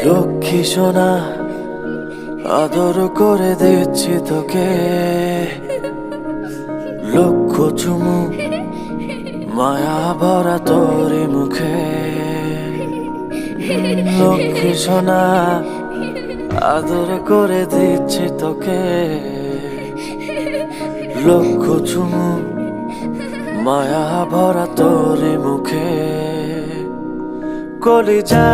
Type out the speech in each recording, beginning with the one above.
লক্ষ্মী সোনা আদর করে দিচ্ছি তোকে, লক্ষ চুমু মায়া ভরা তোরি মুখে। লক্ষ্মী সোনা আদর করে দিচ্ছি তোকে, লক্ষ চুমু মায়া ভরা তোরি মুখে। কলিজা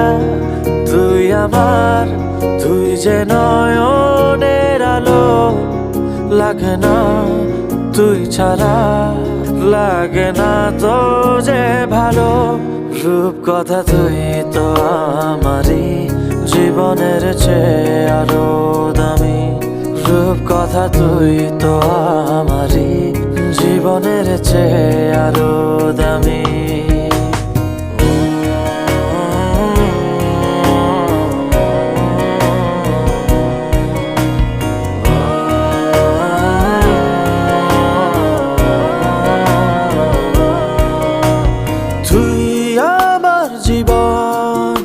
তুই আমার, তুই যে নয়নের আলো, লাগে না তুই ছাড়া, লাগে না তো যে ভালো। রূপ কথা তুই তো আমারই জীবনের চেয়ে আরো দামি, রূপ কথা তুই তো আমারই জীবনের চেয়ে আরো দামি। জীবন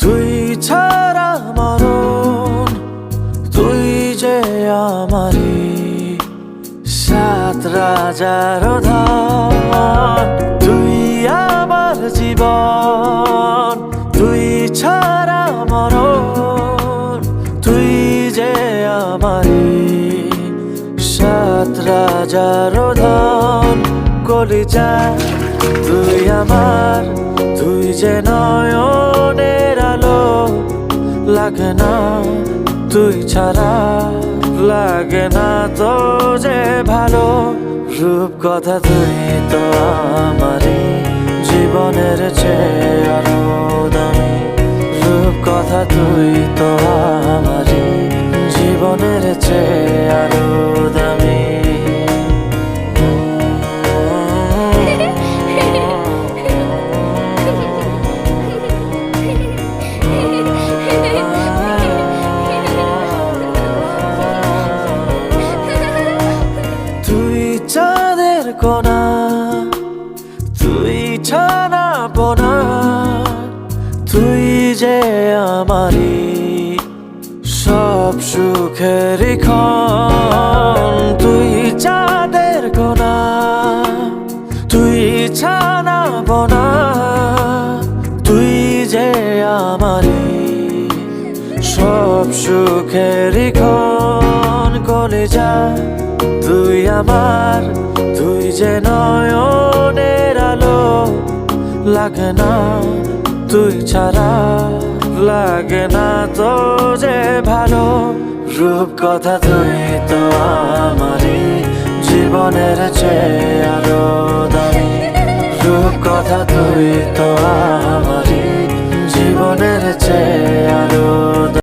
তুই ছাড়া মরণ, তুই যে আমারি সাত রাজার ধন। তুই আমার জীবন, তুই ছাড়া মরণ, তুই যে আমারি সাত রাজার ধন। কলিজা তুই আমার, তুই যে নয়নের আলো, লাগে না তুই ছাড়া, লাগে না তো যে ভালো। রূপ কথা তুই তো আমারই জীবনের চেয়ে আরো দামি, রূপ কথা তুই তো আমারই জীবনের চেয়ে আরো দামি। চাঁদের কোনা তুই ছানা পোনা, তুই যে আমারি সব সুখের ক্ষণ। তুই চাঁদের কোনা তুই ছানা পোনা, তুই যে আমারি সব সুখের ক্ষণ। কলিজা তুই আমার, তুই যে নয়নের আলো, লাগে না তুই ছাড়া, লাগে না তো যে ভালো। রূপ কথা তুই তো আমারই জীবনের চেয়ে আরো দামি, রূপ কথা তুই তো আমারই